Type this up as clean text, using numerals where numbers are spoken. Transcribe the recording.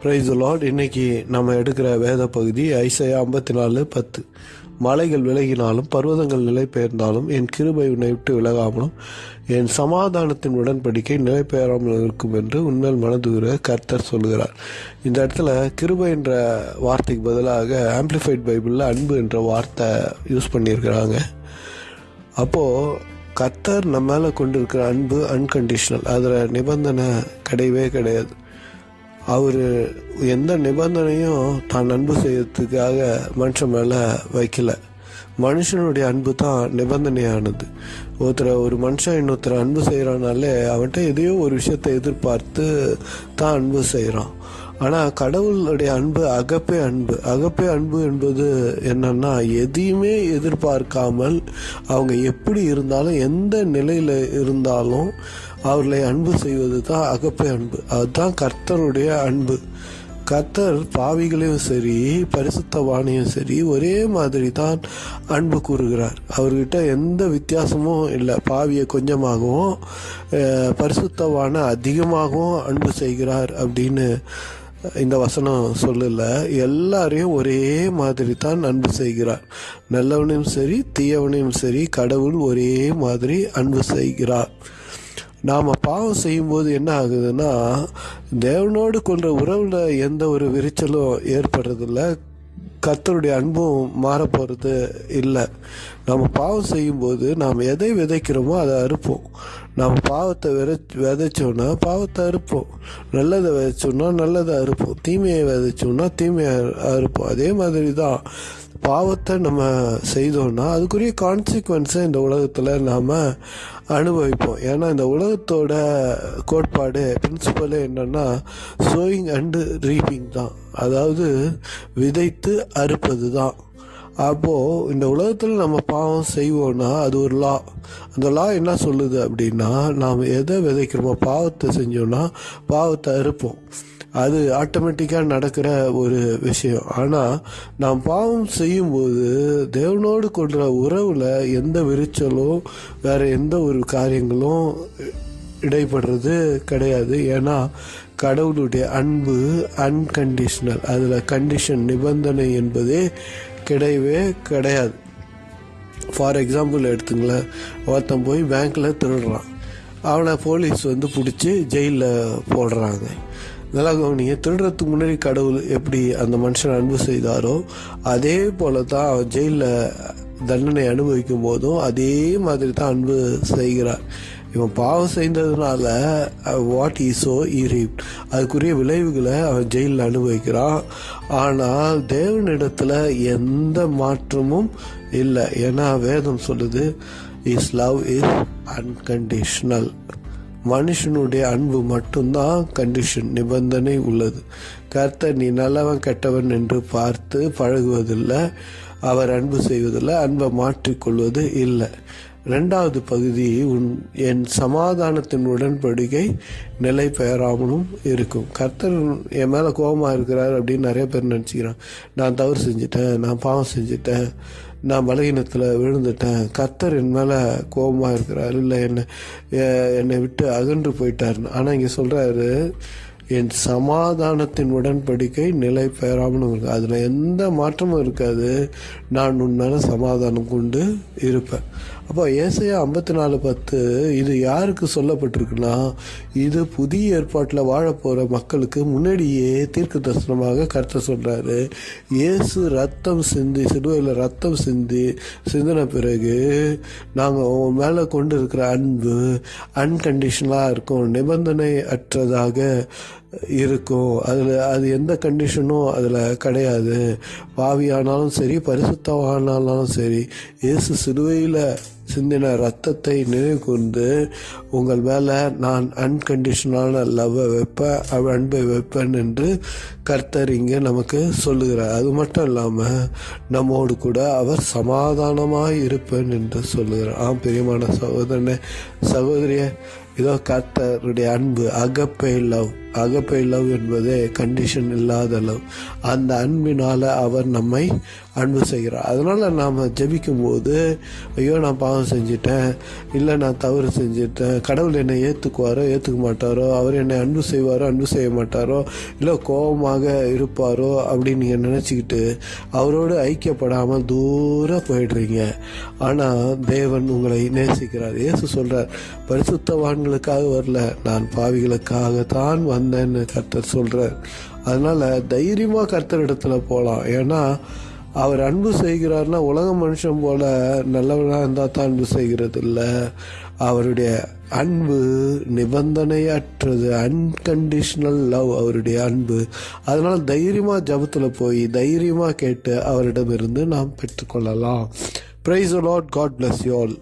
Price the Lord. இன்னைக்கு நம்ம எடுக்கிற வேத பகுதி ஐசையா 54:10. மலைகள் விலகினாலும் பர்வதங்கள் நிலை பெயர்ந்தாலும் என் கிருபை உன்னை விட்டு விலகாமலும் என் சமாதானத்தின் உடன்படிக்கை நிலை பெயராமல் இருக்கும் என்று உண்மையில் மனதுகிற கர்த்தர் சொல்கிறார். இந்த இடத்துல கிருபை என்ற வார்த்தைக்கு பதிலாக ஆம்பிளிஃபைட் பைபிளில் அன்பு என்ற வார்த்தை யூஸ் பண்ணியிருக்கிறாங்க. அப்போது கர்த்தர் நம்ம மேலே கொண்டு இருக்கிற அன்பு அன்கண்டிஷனல், அதில் நிபந்தனை கிடையவே கிடையாது. அவர் எந்த நிபந்தனையும் தான் அன்பு செய்யறதுக்காக மனுஷன் மேலே வைக்கல. மனுஷனுடைய அன்பு தான் நிபந்தனையானது. ஒரு மனுஷன் இன்னொருத்தர் அன்பு செய்கிறானாலே அவன்கிட்ட எதையோ ஒரு விஷயத்தை எதிர்பார்த்து தான் அன்பு செய்கிறான். ஆனால் கடவுளுடைய அன்பு அகப்பே அன்பு என்பது என்னன்னா, எதையுமே எதிர்பார்க்காமல் அவங்க எப்படி இருந்தாலும் எந்த நிலையில் இருந்தாலும் அவர்களை அன்பு செய்வது தான் அகப்பே அன்பு. அதுதான் கர்த்தருடைய அன்பு. கர்த்தர் பாவிகளையும் சரி பரிசுத்தவானையும் சரி ஒரே மாதிரி தான் அன்பு கூறுகிறார். அவர்கிட்ட எந்த வித்தியாசமும் இல்லை. பாவியை கொஞ்சமாகவும் பரிசுத்தவான அதிகமாகவும் அன்பு செய்கிறார் அப்படின்னு இந்த வசனம் சொல்லல. எல்லாரையும் ஒரே மாதிரி தான் அன்பு செய்கிறார். நல்லவனையும் சரி தீயவனையும் சரி கடவுள் ஒரே மாதிரி அன்பு செய்கிறார். நாம் பாவம் செய்யும்போது என்ன ஆகுதுன்னா, தேவனோடு கொண்ட உறவில் எந்த ஒரு விரிச்சலும் ஏற்படுறதில்ல, கர்த்தருடைய அன்பும் மாறப்போகிறது இல்லை. நம்ம பாவம் செய்யும்போது நாம் எதை விதைக்கிறோமோ அதை அறுப்போம். நம்ம பாவத்தை விதைச்சோன்னா பாவத்தை அறுப்போம், நல்லதை விதைச்சோன்னா நல்லதை அறுப்போம், தீமையை விதைச்சோன்னா தீமையை அறுப்போம். அதே மாதிரி தான் பாவத்தை நம்ம செய்தோன்னா அதுக்குரிய கான்சிக்வன்ஸை இந்த உலகத்தில் நாம் அனுபவிப்போம். ஏன்னா இந்த உலகத்தோட கோட்பாடு பிரின்சிபலே என்னன்னா சோயிங் அண்டு ரீப்பிங் தான், அதாவது விதைத்து அறுப்பது தான். அப்போது இந்த உலகத்தில் நம்ம பாவம் செய்வோன்னா அது ஒரு லா. அந்த லா என்ன சொல்லுது அப்படின்னா, நாம் எதை விதைக்கிறோமோ பாவத்தை செஞ்சோன்னா பாவத்தை அறுப்போம். அது ஆட்டோமேட்டிக்காக நடக்கிற ஒரு விஷயம். ஆனால் நாம் பாவம் செய்யும்போது தேவனோடு கொண்ட உறவில் எந்த விரிச்சலும் வேறு எந்த ஒரு காரியங்களும் இடைப்படுறது கிடையாது. ஏன்னா கடவுளுடைய அன்பு அன்கண்டிஷனல், அதில் கண்டிஷன் நிபந்தனை என்பதே கிடையவே கிடையாது. ஃபார் எக்ஸாம்பிள் எடுத்துங்களேன், ஒருத்தன் போய் பேங்க்கில் திருடுறான், அவனை போலீஸ் பிடிச்சி ஜெயிலில் போடுறாங்க. நல்லா கவனிங்க, திருடுறதுக்கு முன்னாடி கடவுள் எப்படி அந்த மனுஷன் அன்பு செய்தாரோ அதே போல தான் அவன் ஜெயிலில் தண்டனை அனுபவிக்கும் போதும் அதே மாதிரி தான் அன்பு செய்கிறார். இவன் பாவம் செய்ததுனால வாட் ஈஸோ ஈரீப், அதுக்குரிய விளைவுகளை அவன் ஜெயிலில் அனுபவிக்கிறான். ஆனால் தேவனிடத்தில் எந்த மாற்றமும் இல்லை. ஏன்னா வேதம் சொல்லுது இஸ் லவ் இஸ் அன்கண்டிஷனல். மனுஷனுடைய அன்பு மட்டும்தான் கண்டிஷன், நிபந்தனை உள்ளது. கர்த்தர் நீ நல்லவன் கெட்டவன் என்று பார்த்து பழகுவதில்லை, அவர் அன்பு செய்வதில்லை, அன்பை மாற்றிக்கொள்வது இல்லை. ரெண்டாவது பகுதி, என் சமாதானத்தின் உடன்படிக்கை நிலை பெயராமலும் இருக்கும். கர்த்தர் என் மேலே கோபமாக இருக்கிறார் அப்படின்னு நிறைய பேர் நினச்சிக்கிறான். நான் தவறு செஞ்சிட்டேன், நான் பாவம் செஞ்சிட்டேன், நான் பலகீனத்தில் விழுந்துட்டேன், கர்த்தர் என் மேலே கோபமாக இருக்கிறார், இல்லை என்னை விட்டு அகன்று போயிட்டாருன்னு. ஆனால் இங்கே சொல்கிறாரு, என் சமாதானத்தின் உடன்படிக்கை நிலை பெயராமலும் இருக்கு. அதில் எந்த மாற்றமும் இருக்காது. நான் உன் மேலே சமாதானம் கொண்டு இருப்பேன். அப்போ ஏசாயா 54:10 இது யாருக்கு சொல்லப்பட்டிருக்குன்னா, இது புதிய ஏற்பாட்டில் வாழப்போகிற மக்களுக்கு முன்னாடியே தீர்க்க தரிசனமாக கர்த்தர் சொல்கிறாரு. இயேசு ரத்தம் சிந்தி, சிலுவையில் ரத்தம் சிந்தின பிறகு நாங்கள் உன் மேலே கொண்டு இருக்கிற அன்பு அன்கண்டிஷனலாக இருக்கும், நிபந்தனை அற்றதாக இருக்கும். அது எந்த கண்டிஷனும் அதில் கிடையாது. பாவியானாலும் சரி பரிசுத்தவானாலும் சரி இயேசு சிலுவையில் சிந்தின ரத்தத்தை நினைவு கூர்ந்து உங்கள் மேலே நான் அன்கண்டிஷனலான லவ்வை வைப்பேன், அன்பை வைப்பேன் என்று கர்த்தர் இங்கே நமக்கு சொல்லுகிறார். அது மட்டும் இல்லாமல் நம்மோடு கூட அவர் சமாதானமாக இருப்பேன் என்று சொல்லுகிறார். பிரியமான சகோதரனே சகோதரியே, இதோ கர்த்தருடைய அன்பு அகப்பை லவ் என்பதே கண்டிஷன் இல்லாத லவ். அந்த அன்பினால் அவர் நம்மை அன்பு செய்கிறார். அதனால் நாம் ஜெபிக்கும் போது, ஐயோ நான் பாவம் பாவம் செஞ்சிட்டேன், இல்லை நான் தவறு செஞ்சிட்டேன், கடவுள் என்னை ஏற்றுக்குவாரோ ஏற்றுக்க மாட்டாரோ, அவர் என்னை அன்பு செய்வாரோ அன்பு செய்ய மாட்டாரோ, இல்லை கோபமாக இருப்பாரோ அப்படின்னு நீங்கள் நினச்சிக்கிட்டு அவரோடு ஐக்கியப்படாமல் தூரம் போயிடுறீங்க. ஆனால் தேவன் உங்களை நேசிக்கிறார். இயேசு சொல்கிறார், பரிசுத்தவான்களுக்காக வரல, நான் பாவிகளுக்காக தான் வந்தேன்னு கர்த்தர் சொல்கிறார். அதனால் தைரியமாக கர்த்தர் இடத்துல போகலாம். ஏன்னா அவர் அன்பு செய்கிறார்னா உலக மனுஷன் போல நல்லவனாக இருந்தால் தான் அன்பு செய்கிறது இல்லை. அவருடைய அன்பு நிபந்தனையற்றது, அன்கண்டிஷனல் லவ் அவருடைய அன்பு. அதனால் தைரியமாக ஜபத்தில் போய் தைரியமாக கேட்டு அவரிடமிருந்து நாம் பெற்றுக்கொள்ளலாம். Praise the Lord. God bless you all.